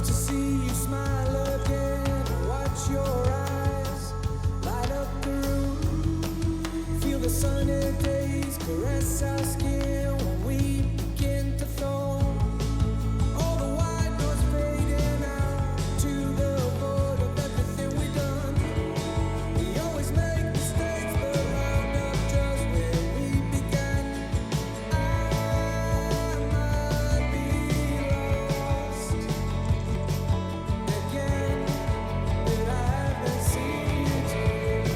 to see you smile again. Watch your eyes light up the room. Feel the sunny days caress our skin when we begin to thaw. All the white noise fading out to the void of everything we've done. We always make mistakes, but round up just where we began. I might be lost again, but I haven't seen you today.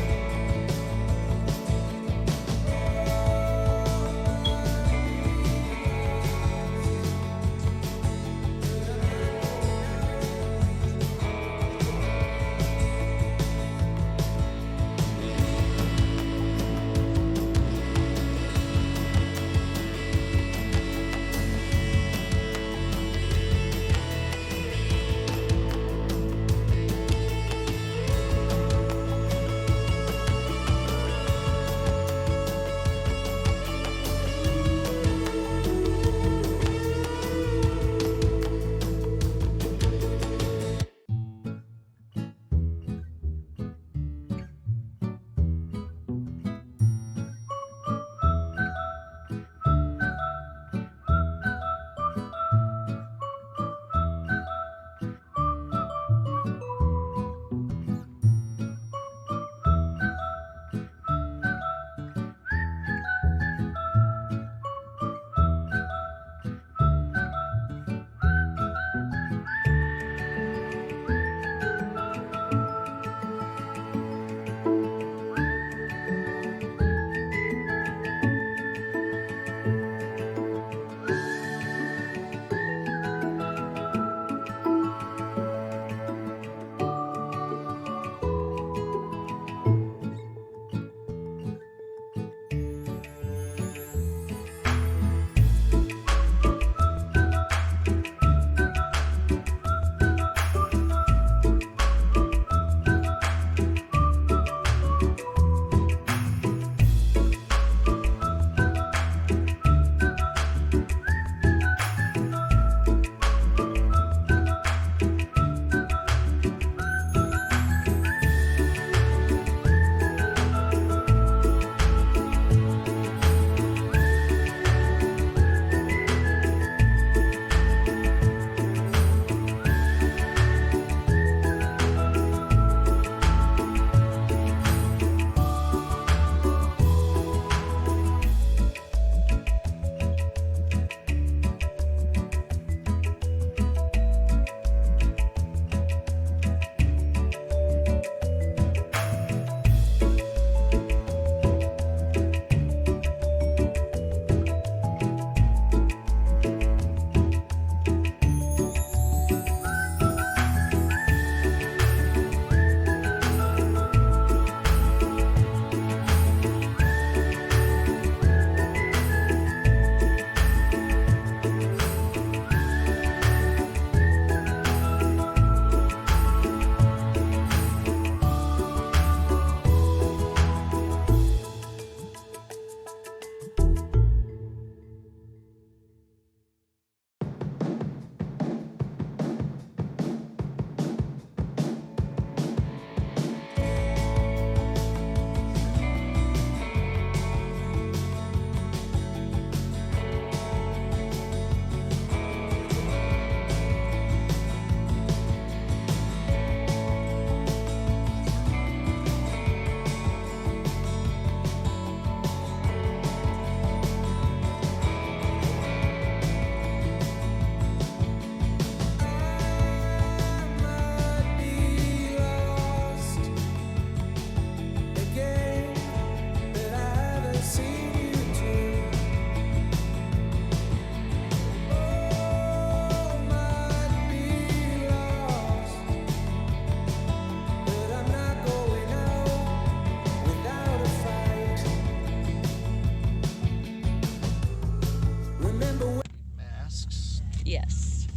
Yes.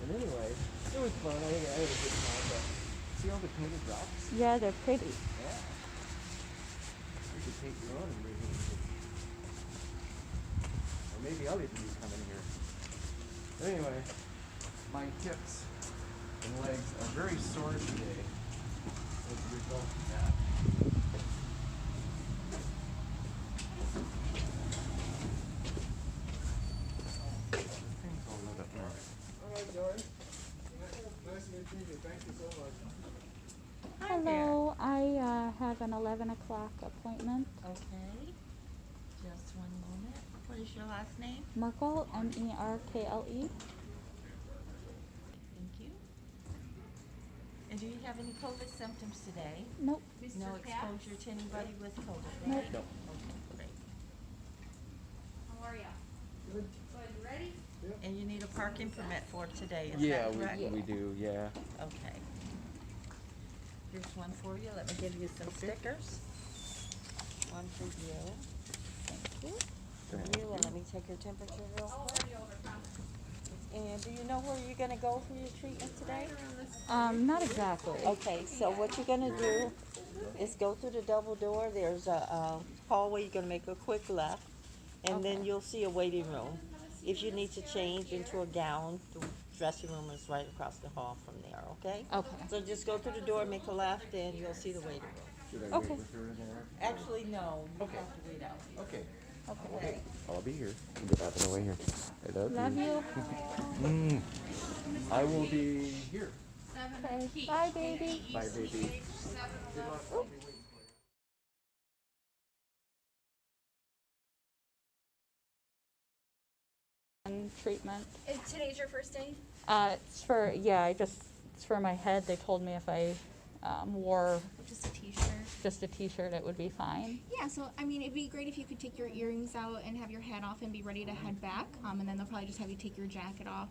And anyway, it was fun. I had a good time. But see all the painted rocks? Yeah, they're pretty. Yeah. You could take your own and maybe, or maybe I'll even be coming here. But anyway, my hips and legs are very sore today as a result of that. Things all lit up now. All right, George. Nice to meet you. Thank you so much. Hello, I have an 11 o'clock appointment. Okay, just one moment. What is your last name? Merkel, M-E-R-K-L-E. Thank you. And do you have any COVID symptoms today? Nope. No exposure to anybody with COVID, Nope. right? No. Okay, great. How are ya? Good. Good, ready? And you need a parking permit for today, is Yeah, that correct? we do, yeah. Okay. Here's one for you. Let me give you some stickers. One for you. Thank you. For you, and let me take your temperature real I'll quick. order you over, promise. And do you know where you're gonna go for your treatment today? Not exactly. Okay, so what you're gonna do is go through the double door. There's a hallway. You're gonna make a quick left, and then you'll see a waiting room. If you need to change into a gown, the dressing room is right across the hall from there, okay? Okay. So just go through the door, make a left, and you'll see the waiting room. Should I Okay. wait with her in there? Actually, no, you Okay. have to wait out. Okay. Okay. I'll be here. Get out of the way here. I love Love you. I will be here. Okay. Bye, baby. Bye, baby. Good luck. I'll be waiting for you. Treatment. Today's your first day? It's for my head. They told me if I wore Just a t-shirt. just a t-shirt, it would be fine. Yeah, so I mean, it'd be great if you could take your earrings out and have your hat off and be ready to head back. And then they'll probably just have you take your jacket off.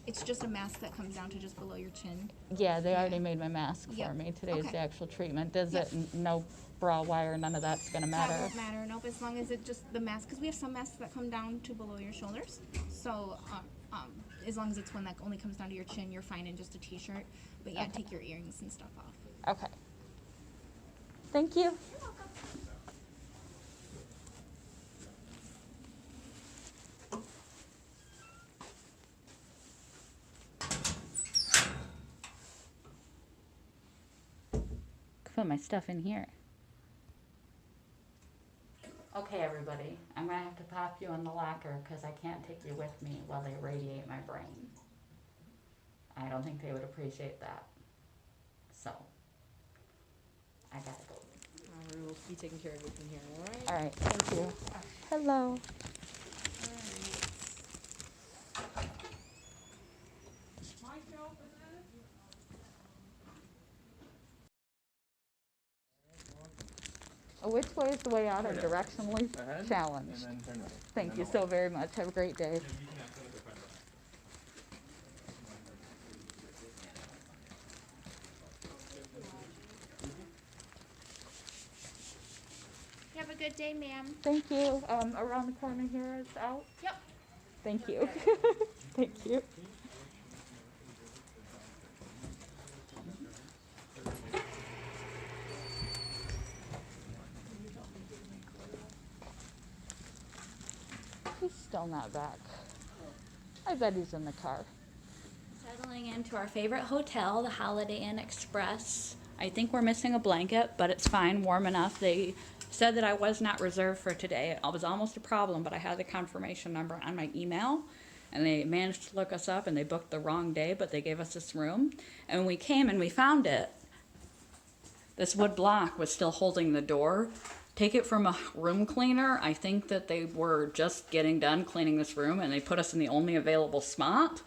It's just a mask that comes down to just below your chin. Yeah, they already made my mask for Yep. me. Today's Okay. the actual treatment. Does Yep. it, no bra wire, none of that's gonna That matter? won't matter, nope, as long as it just the mask, because we have some masks that come down to below your shoulders. So as long as it's one that only comes down to your chin, you're fine in just a t-shirt. But yeah, take your earrings and stuff off. Okay. Thank you. Put my stuff in here. Okay, everybody, I'm gonna have to pop you in the locker because I can't take you with me while they radiate my brain. I don't think they would appreciate that. So, I gotta go. We will be taking care of everything here, all right? All right, thank you. Hello. Which way is the way out? I'm directionally Ahead, challenged. and then turn right. Thank And you then so very much. Have a great day. You have a good day, ma'am. Thank you. Around the corner here is out. Yep. Thank you. Thank you. He's still not back. I bet he's in the car. Settling into our favorite hotel, the Holiday Inn Express. I think we're missing a blanket, but it's fine, warm enough. They said that I was not reserved for today. It was almost a problem, but I had the confirmation number on my email, and they managed to look us up, and they booked the wrong day, but they gave us this room. And when we came and we found it, this wood block was still holding the door. Take it from a room cleaner. I think that they were just getting done cleaning this room, and they put us in the only available spot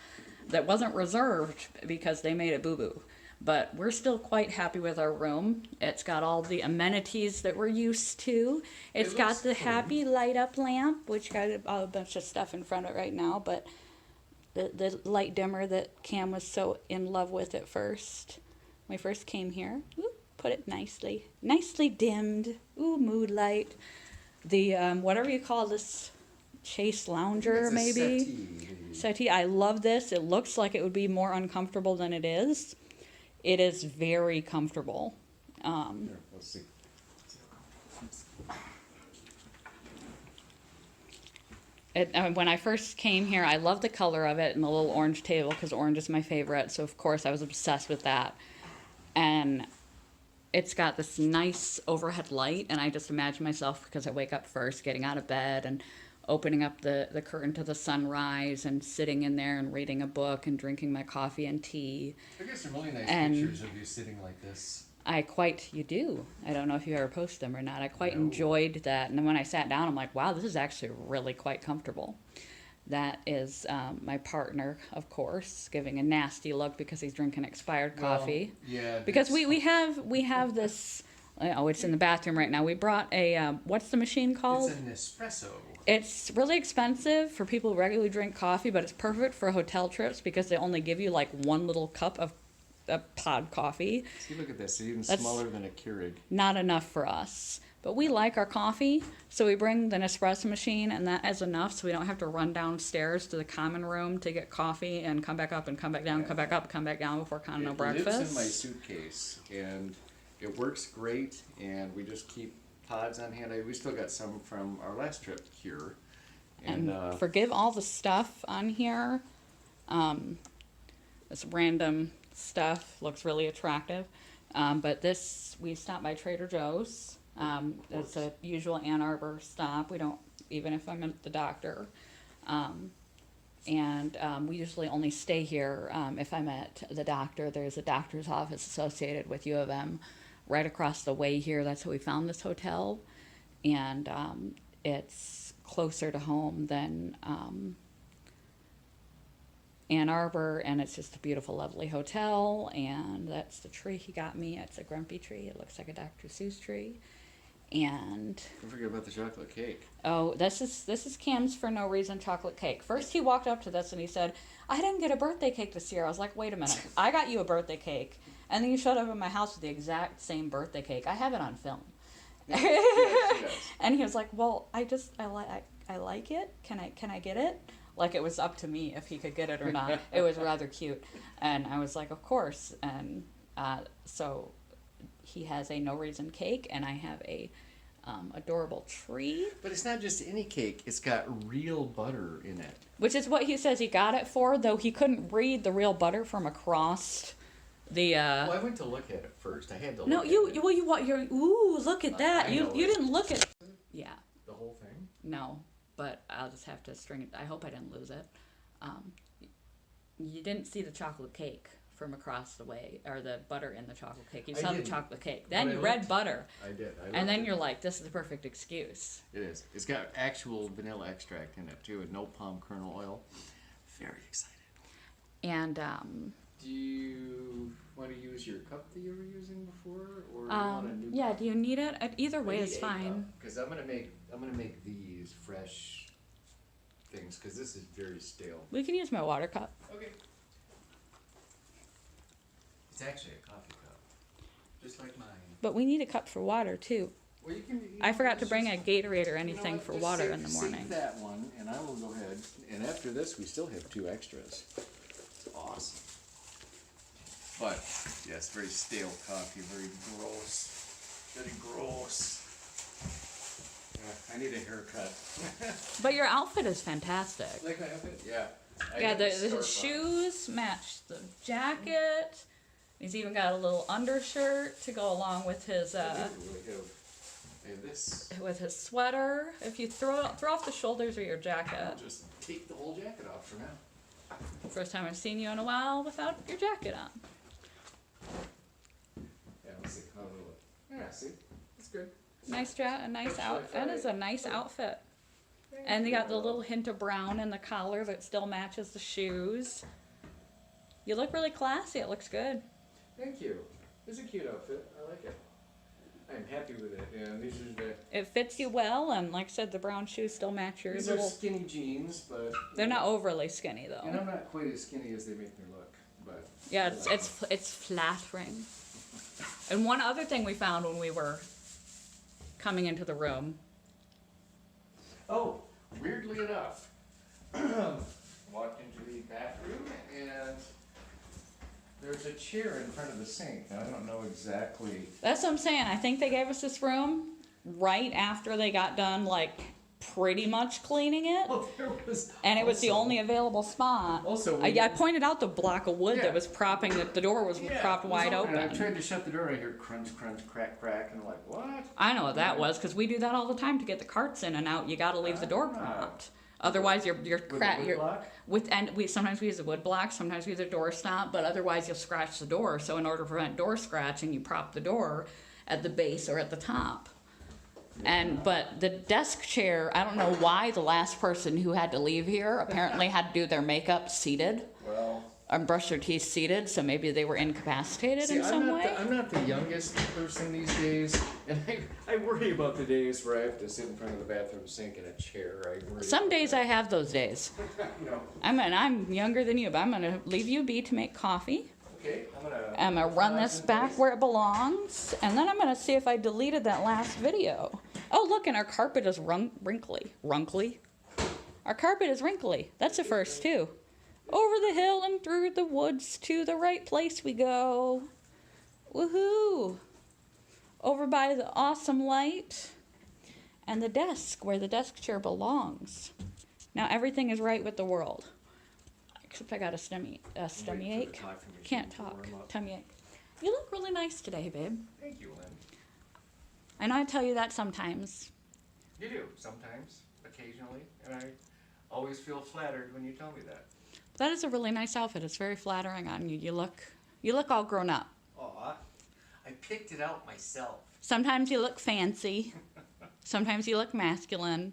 that wasn't reserved because they made a boo-boo. But we're still quite happy with our room. It's got all the amenities that we're used to. It's got the happy light up lamp, which got a bunch of stuff in front of it right now, but the light dimmer that Cam was so in love with at first. When we first came here. Ooh, put it nicely dimmed. Ooh, mood light. The, whatever you call this, Chase Lounger, It's a maybe? Settee. I love this. It looks like it would be more uncomfortable than it is. It is very comfortable. Here, let's see. When I first came here, I loved the color of it and the little orange table because orange is my favorite. So of course I was obsessed with that. And it's got this nice overhead light, and I just imagine myself, because I wake up first, getting out of bed and opening up the curtain to the sunrise and sitting in there and reading a book and drinking my coffee and tea. I got some really nice And- pictures of you sitting like this. You do. I don't know if you ever post them or not. I quite No. enjoyed that. And then when I sat down, I'm like, wow, this is actually really quite comfortable. That is my partner, of course, giving a nasty look because he's drinking expired coffee. Well, yeah. Because that's- we have this, oh, it's in the bathroom right now. We brought a, what's the machine called? It's an espresso. It's really expensive for people who regularly drink coffee, but it's perfect for hotel trips because they only give you like one little cup of pod coffee. See, look at this. It's even That's- smaller than a Keurig. Not enough for us. But we like our coffee, so we bring the Nespresso machine, and that is enough, so we don't have to run downstairs to the common room to get coffee and come back up and come back down, Yeah. come back up, come back down before Continental It Breakfast. lives in my suitcase, and it works great, and we just keep pods on hand. We still got some from our last trip here. And forgive all the stuff on here. This random stuff looks really attractive. But this, we stopped by Trader Joe's. It's a usual Ann Arbor stop. We don't, even if I'm at the doctor. We usually only stay here if I'm at the doctor. There's a doctor's office associated with U of M right across the way here. That's how we found this hotel. And it's closer to home than Ann Arbor, and it's just a beautiful, lovely hotel. And that's the tree he got me. It's a grumpy tree. It looks like a Dr. Seuss tree. And Don't forget about the chocolate cake. oh, this is Cam's for no reason chocolate cake. First he walked up to this and he said, "I didn't get a birthday cake this year." I was like, "Wait a minute, I got you a birthday cake, and then you showed up at my house with the exact same birthday cake. I have it on film." Yes. And he was like, "Well, I like it. Can I get it?" Like it was up to me if he could get it or not. It was rather cute, and I was like, "Of course." And so he has a no reason cake, and I have a adorable tree, But it's not just any cake. It's got real butter in it. which is what he says he got it for. Though he couldn't read the real butter from across the. Well, I went to look at it first. I had to No, look you at it. well you what you're ooh look at that I you know you it. didn't look at yeah. The whole thing? No, but I'll just have to string it. I hope I didn't lose it. You didn't see the chocolate cake from across the way, or the butter in the chocolate cake. You I saw the didn't. chocolate cake. But Then I you read looked. butter, I did. I and looked then at you're it. like, this is the perfect excuse. It is. It's got actual vanilla extract in it, too, and no palm kernel oil. Very excited. And Do you want to use your cup that you were using before, or you want a new yeah, cup? do you need it? Either way is fine. Because I'm gonna make these fresh things, because this is very stale. We can use my water cup. Okay. It's actually a coffee cup, just like mine. But we need a cup for water too. Well, you can. I forgot to bring a just, Gatorade or you know anything what, for just water save- in the save morning. that one, and I will go ahead. And after this, we still have 2 extras. It's awesome. But yes, very stale coffee, very gross, very gross. Yeah, I need a haircut. But your outfit is fantastic. Like my outfit? Yeah. I Yeah, got the storefront. shoes match the jacket. He's even got a little undershirt to go along with his I have this. sweater. If you throw off the shoulders of your jacket. I'll just take the whole jacket off for now. First time I've seen you in a while without your jacket on. Yeah, let's see. How will it look? Yeah, see? It's good. A nice out. That is a nice outfit. Thank And they got the you. little hint of brown in the collar that still matches the shoes. You look really classy. It looks good. Thank you. It's a cute outfit. I like it. I'm happy with it. And these are the. It fits you well, and like I said, the brown shoes still match your These are little. skinny jeans, but They're not overly skinny though. And I'm not quite as skinny as they make me look, but Yeah, it's flattering. And one other thing we found when we were coming into the room. oh, weirdly enough, walked into the bathroom and there's a chair in front of the sink. Now I don't know exactly. That's what I'm saying. I think they gave us this room right after they got done like pretty much cleaning it. Well, there was. And it was the also- only available spot. Also, I pointed out the block of wood Yeah. that was propping the door was propped it was wide open, and I open. tried to shut the door, and I heard crunch, crunch, crack, crack, and I'm like, what? I know what that was because we do that all the time to get the carts in and out. You got to leave the door propped. Otherwise, you're With a crack. wood block? Sometimes we use a wood block, sometimes we use a door stop, but otherwise you'll scratch the door. So in order to prevent door scratching, you prop the door at the base or at the top. But the desk chair, I don't know why the last person who had to leave here apparently had to do their makeup seated Well, and brush their teeth seated, so maybe they were incapacitated see, in some way. I'm not the youngest person these days, and I worry about the days where I have to sit in front of the bathroom sink in a chair. I worry Some about days that. I have those days. You know, I'm younger than you, but I'm gonna leave you be to make coffee. okay, I'm gonna run this back where it belongs, and then I'm gonna see if I deleted that last video. Oh, look, and our carpet is wrinkly. Runkly? Our carpet is wrinkly. That's a first, too. Over the hill and through the woods to the right place we go. Woohoo! Over by the awesome light and the desk where the desk chair belongs. Now everything is right with the world. Except I got a stomach ache. Can't talk. Tummy ache. You look really nice today, babe. Thank you, Lynn. I know I tell you that sometimes. You do, sometimes, occasionally, and I always feel flattered when you tell me that. That is a really nice outfit. It's very flattering on you. You look all grown up. Aw, I picked it out myself. Sometimes you look fancy. Sometimes you look masculine.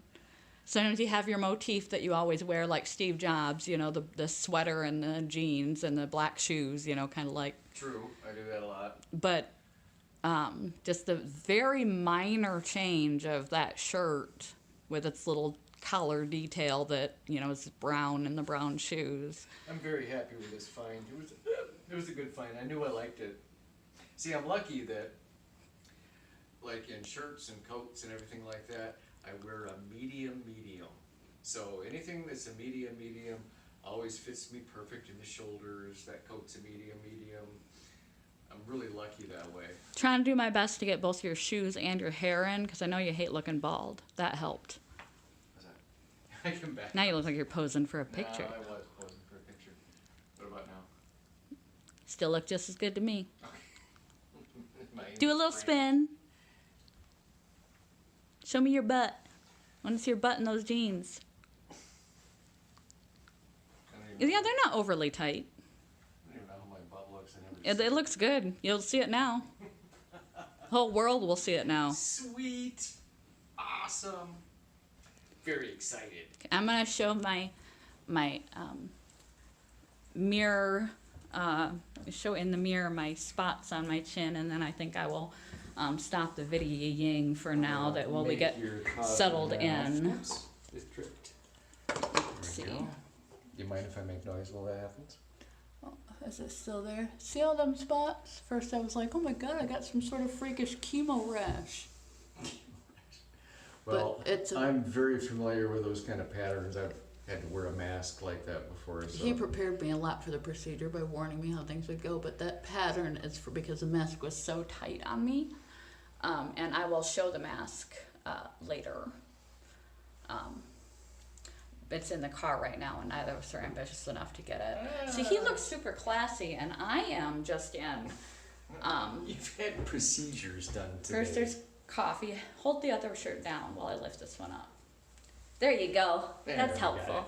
Sometimes you have your motif that you always wear, like Steve Jobs, you know, the sweater and the jeans and the black shoes, you know, kind of like. True, I do that a lot. But just the very minor change of that shirt with its little collar detail that, you know, is brown and the brown shoes. I'm very happy with this find. It was a good find. I knew I liked it. See, I'm lucky that, like in shirts and coats and everything like that, I wear a medium. So anything that's a medium always fits me perfect in the shoulders. That coat's a medium. I'm really lucky that way. Trying to do my best to get both your shoes and your hair in, because I know you hate looking bald. That helped. How's that? I come back. Now you look like you're posing for a picture. No, I was posing for a picture. What about now? Still look just as good to me. My Do a little frame. spin. Show me your butt. I want to see your butt in those jeans. I don't even Yeah, they're not overly tight. I don't even know how my butt looks. I never It looks good. You'll see it now. The whole world will see it now. Sweet. Awesome. Very excited. I'm gonna show my mirror. Show in the mirror my spots on my chin, and then I think I will stop the videoing for now. That while we Make get your coffee settled now. in. Oops, it tripped. Let's There see. we go. Do you mind if I make noise while that happens? Oh, is it still there? See all them spots? First I was like, oh my god, I got some sort of freakish chemo rash. Well, it's a- I'm very familiar with those kind of patterns. I've had to wear a mask like that before. So. He prepared me a lot for the procedure by warning me how things would go, but that pattern is for because the mask was so tight on me. And I will show the mask later. It's in the car right now, and neither of us are ambitious enough to get it. See, he looks super classy, and I am just in. You've had procedures done today. First, there's coffee. Hold the other shirt down while I lift this one up. There you go. There, That's we got helpful.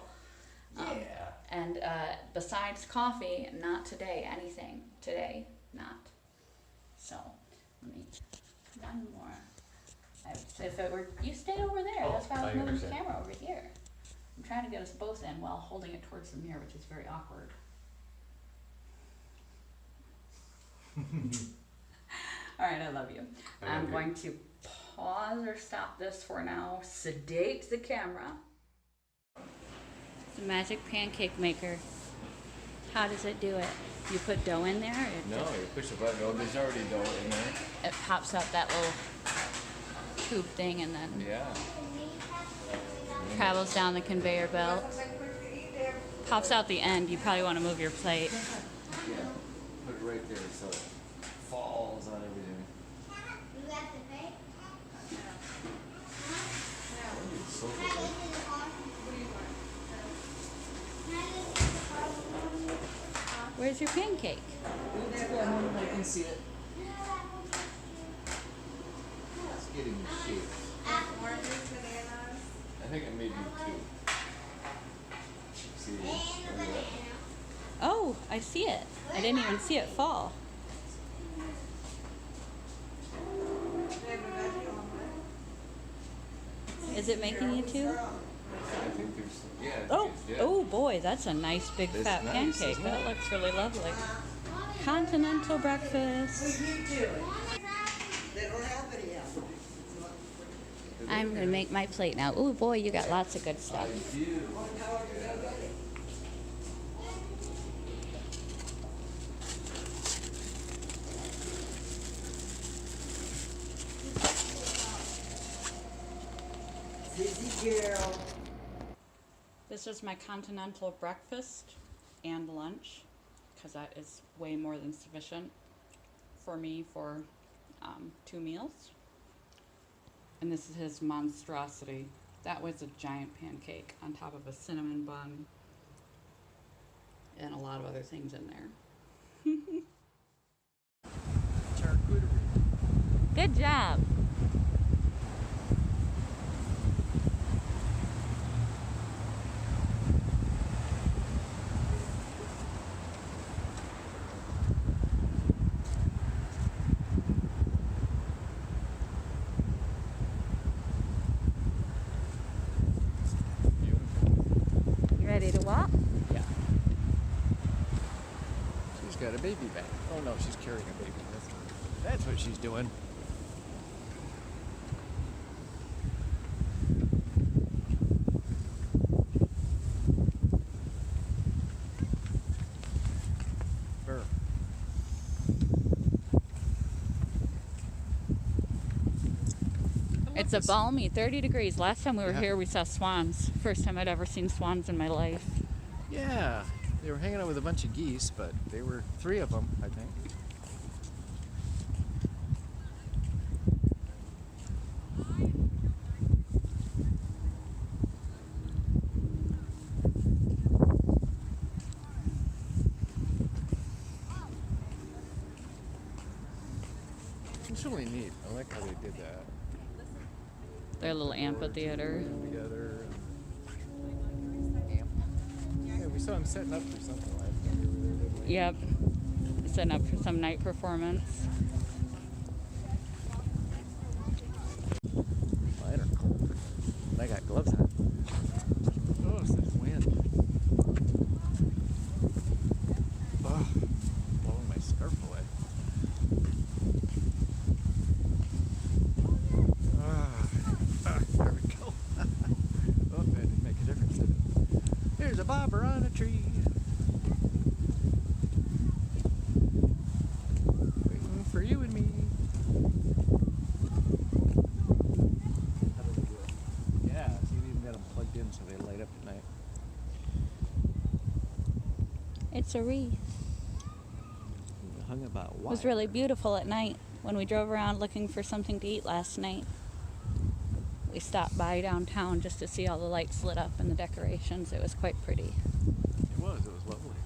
Yeah. And besides coffee, not today. Anything today, not. So, let me one more. If it were, you stayed over there. Oh, That's why I was I moving the understand. camera over here. I'm trying to get us both in while holding it towards the mirror, which is very awkward. All right, I love you. I I'm love you. going to pause or stop this for now. Sedate the camera. The magic pancake maker. How does it do it? You put dough in there? Or No, you push the button. Oh, there's already dough in there. it pops out that little tube thing and then Yeah. travels down the conveyor belt. Pops out the end. You probably want to move your plate. Yeah. Put it right there so it falls on everything. sofa. Where's your pancake? I can see it. It's getting the shape. I think I made you two. See, look at that. Oh, I see it. I didn't even see it fall. Is it making you two? I think there's, yeah. Oh, yeah. oh boy, that's a nice big It's fat nice, pancake. isn't That it? looks really lovely. Continental breakfast. I'm gonna make my plate now. Oh boy, you got lots of good stuff. I do. This is my continental breakfast and lunch, because that is way more than sufficient for me for 2 meals. And this is his monstrosity. That was a giant pancake on top of a cinnamon bun and a lot of other things in there. Charcuterie. Good job. You ready to walk? Yeah. She's got a baby back. Oh no, she's carrying a baby. That's what she's doing. Burr. It's a balmy 30 degrees. Last time we were Yeah. here, we saw swans. First time I'd ever seen swans in my life. Yeah, they were hanging out with a bunch of geese, but they were 3 of them, I think. It's really neat. I like how they did that. Their little amphitheater. Together. Amp. Yeah, we saw him setting up for something last time we were there, didn't we? Yep. Setting up for some night performance. Mine are cold. And I got gloves on. Oh, it's this wind. Oh, blowing my scarf away. There we go. Oh, that didn't make a difference, did it? There's a bobber on a tree. Waiting for you and me. How do they do it? Yeah, see, we even got them plugged in so they light up at night. It's a wreath. Hung about It was really beautiful at night when we drove around looking for something to eat last night. We stopped by downtown just to see all the lights lit up and the decorations. It was quite pretty. It was lovely.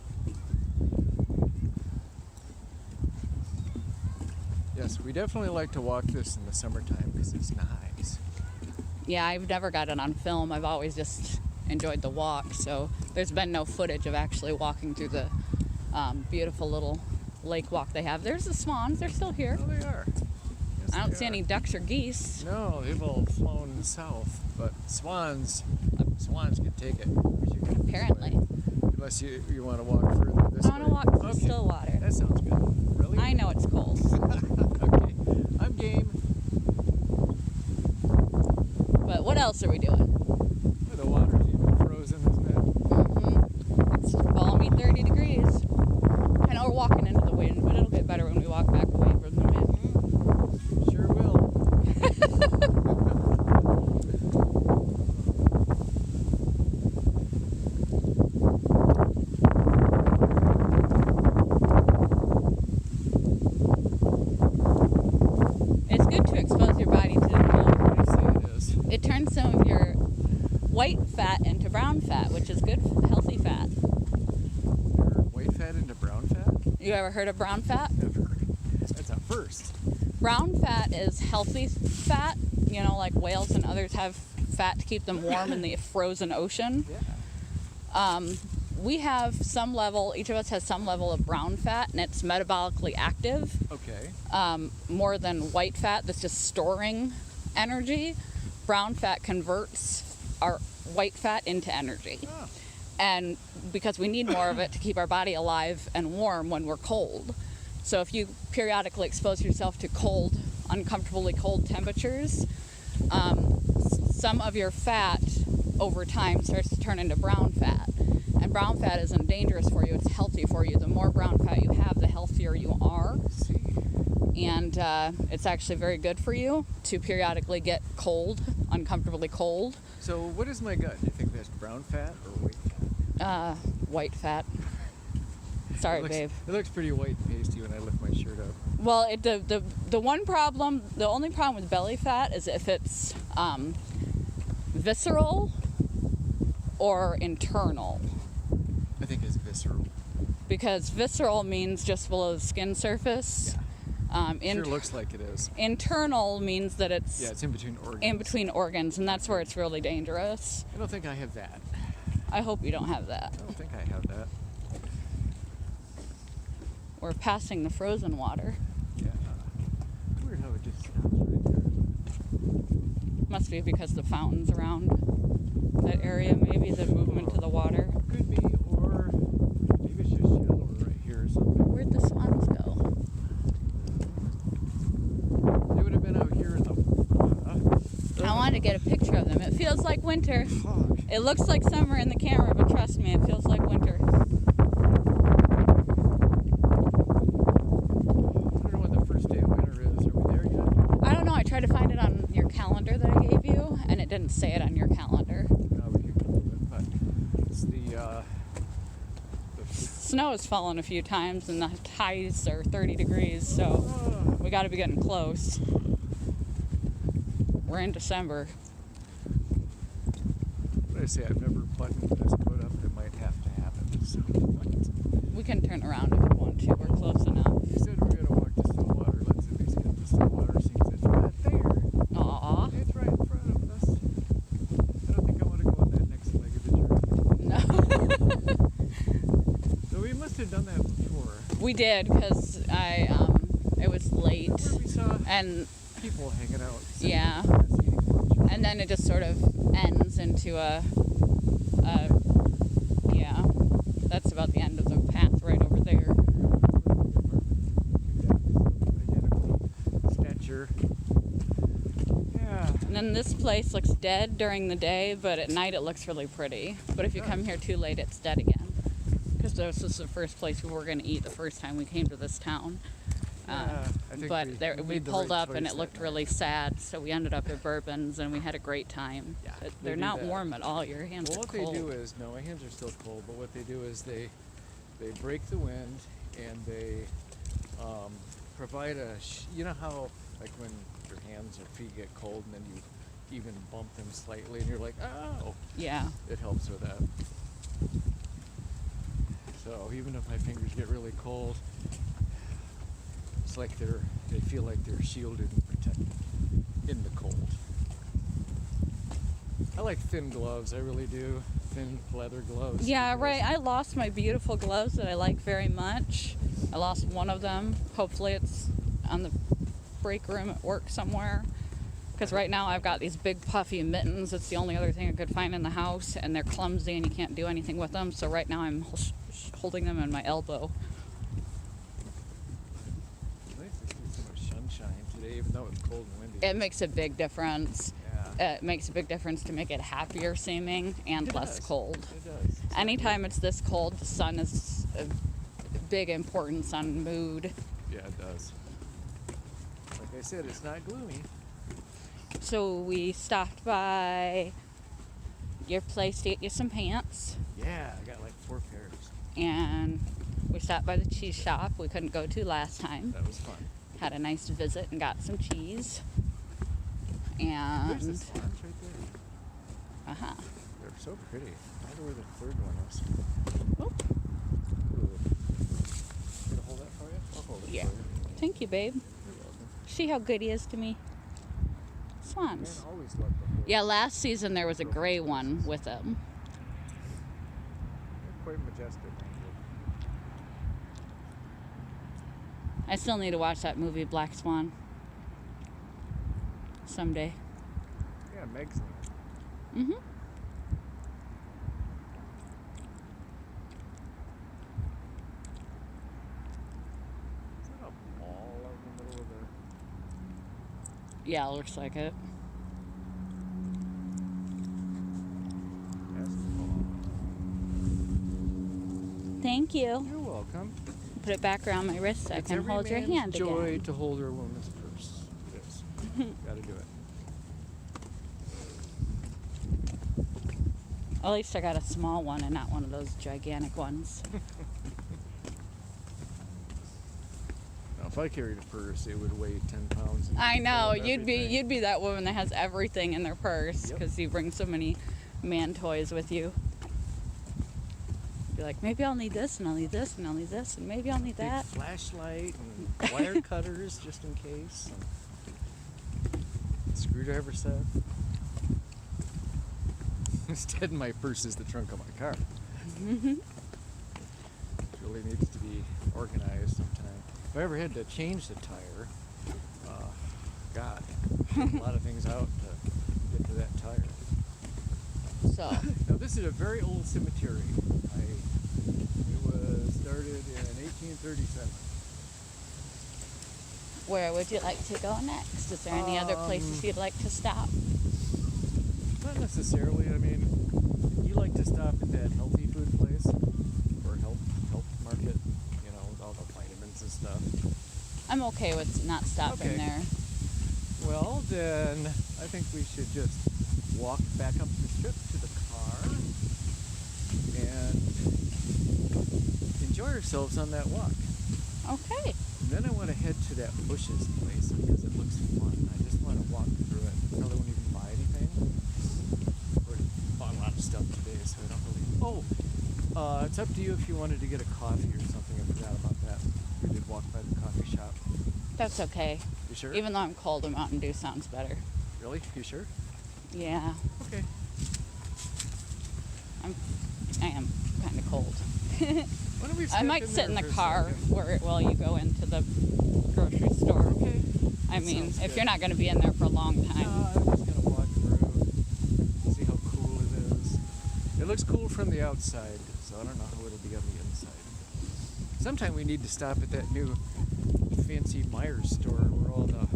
Yes, we definitely like to walk this in the summertime because it's nice. Yeah, I've never got it on film. I've always just enjoyed the walk, so there's been no footage of actually walking through the beautiful little lake walk they have. There's the swans. They're still here. Oh, they are. Yes, I don't they see are. any ducks or geese. No, they've all flown south, but swans can take it. Apparently. Unless you want to walk further this I way. want to walk through Okay. still water. That sounds good. Really? I know it's cold. Okay, I'm game. But what else are we doing? The water's even frozen, isn't it? It's balmy 30 degrees. I know we're walking into the wind, but it'll get better when we walk back away from the wind. Sure will. It's good to expose your body to the cold. What do you say it is? It turns some of your white fat into brown fat, which is good, healthy fat. White fat into brown fat? You ever heard of brown fat? Never. That's a first. Brown fat is healthy fat. You know, like whales and others have fat to keep them warm in the frozen ocean. Yeah. We have some level, each of us has some level of brown fat, and it's metabolically active. Okay. More than white fat that's just storing energy. Brown fat converts our white fat into energy. Oh. And because we need more of it to keep our body alive and warm when we're cold. So if you periodically expose yourself to cold, uncomfortably cold temperatures, some of your fat over time starts to turn into brown fat. And brown fat isn't dangerous for you, it's healthy for you. The more brown fat you have, the healthier you are. See. And it's actually very good for you to periodically get cold, uncomfortably cold. So what is my gut? Do you think that's brown fat or white fat? White fat. Sorry, babe. It looks pretty white and pasty when I lift my shirt up. Well, the one problem, the only problem with belly fat is if it's visceral or internal. I think it's visceral. Because visceral means just below the skin surface. Yeah. Sure looks like it is. Internal means that it's Yeah, it's in between organs. in between organs, and that's where it's really dangerous. I don't think I have that. I hope you don't have that. I don't think I have that. We're passing the frozen water. Yeah. Weird how it just stops right there. Must be because the fountains around that area, maybe the movement to the water. Could be, or maybe it's just shallower right here or something. Where'd the swans go? They would have been out here in the... I wanted to get a picture of them. It feels like winter. Fuck. It looks like summer in the camera, but trust me, it feels like winter. I don't know what the first day of winter is. Are we there yet? I don't know. I tried to find it on your calendar that I gave you, and it didn't say it on your calendar. No, we can Google it, but it's the Snow has fallen a few times, and the highs are 30 degrees, so we got to be getting close. We're in December. what did I say? I've never buttoned this coat up. It might have to happen at some point. We can turn around if you want to. We're close enough. You said we're going to walk to Stillwater. Let's at least get to Stillwater since it's right there. Aw. It's right in front of us. I don't think I want to go on that next leg of the journey. No. So we must have done that before. We did, because it was late. Where we saw And people hanging out. yeah. Eating lunch. And then it just sort of ends into a yeah, that's about the end of the path right over there. Identical stature. Yeah. And then this place looks dead during the day, but at night it looks really pretty. But if you come here too late, it's dead again. Because this was the first place we were going to eat the first time we came to this town. I think But we we made the pulled right up and choice it that looked night. really sad, so we ended up at Bourbon's and we had a great time. Yeah, But they they're do not that. warm at all. Your hands Well, are what cold. they do is, no, my hands are still cold, but what they do is they break the wind and they provide you know how, like when your hands or feet get cold and then you even bump them slightly and you're like, oh, Yeah. it helps with that. So even if my fingers get really cold, it's like they feel like they're shielded and protected in the cold. I like thin gloves, I really do. Thin leather gloves. Yeah, because- right. I lost my beautiful gloves that I like very much. I lost one of them. Hopefully it's on the break room at work somewhere. Because right now I've got these big puffy mittens. It's the only other thing I could find in the house, and they're clumsy and you can't do anything with them. So right now I'm holding them in my elbow. It's nice to see so much sunshine today, even though it's cold and windy. It makes a big difference. Yeah. It makes a big difference to make it happier seeming and It less does. cold. It does. Anytime it's this cold, the sun is a big importance on mood. Yeah, it does. Like I said, it's not gloomy. So we stopped by your place to get you some pants, Yeah, I got like 4 pairs. and we stopped by the cheese shop we couldn't go to last time. That was fun. Had a nice visit and got some cheese. There's the And swans right there. uh-huh. so pretty. I wonder where the third one is. Oh, Ooh. Gonna hold that for you? I'll hold it yeah. for you. Thank you, babe. You're welcome. See how good he is to me? Man, Swans. always loved the horse. Yeah, last season there was a gray one with him. They're quite majestic, aren't I still need to watch that movie, Black Swan. Someday. they? Yeah, Meg's in it. Mm-hmm. Is that a mall out in the middle of the... Yeah, it looks like it. Yes, the mall. Thank you. You're welcome. Put it back around my wrist so I It's can every hold your man's hand joy again. to hold a woman's purse. It is. Gotta do it. At least I got a small one and not one of those gigantic ones. Now, if I carried a purse, it would weigh 10 pounds. and I be know, full of everything. you'd be that woman that has everything in their purse Yep. because you bring so many man toys with you. Be like, maybe I'll need this and I'll need this and I'll need this and maybe I'll need Big that. flashlight and wire cutters just in case. And screwdriver set. Instead, my purse is the trunk of my car. It really needs to be organized sometime. If I ever had to change the tire, God, a lot of things out to get to that tire. So, Now, this is a very old cemetery. It was started in 1837. where would you like to go next? Is there any other places you'd like to stop? Not necessarily. I mean, you like to stop at that healthy food place or health market, you know, with all the vitamins and stuff. I'm okay with not stopping Okay. there. Well, then I think we should just walk back up the strip to the car and enjoy ourselves on that walk. Okay. And then I want to head to that bushes place because it looks fun. I just want to walk through it. I really won't even buy anything. We bought a lot of stuff today, so I don't really. Oh, it's up to you if you wanted to get a coffee or something. I forgot about that. We did walk by the coffee shop. That's okay. You sure? Even though I'm cold, a Mountain Dew sounds better. Really? You sure? Yeah, Okay. I am kind of cold. Why don't we I step might sit there in the for a car second? while you go into the grocery store. Okay. I That mean, sounds if good. you're not going to be in there for a long No, time. I'm just gonna walk through, see how cool it is. It looks cool from the outside, so I don't know how it'll be on the inside. Sometime we need to stop at that new fancy Myers store where all the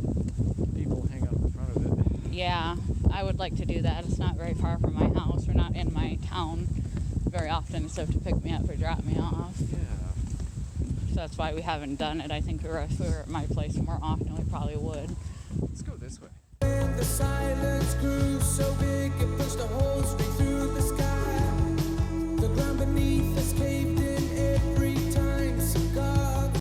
people hang out in front of it. Yeah, I would like to do that. It's not very far from my house. We're not in my town very often, except to pick me up or drop me off. Yeah. So that's why we haven't done it. I think if we were at my place more often, we probably would. Let's go this way. And the silence grew so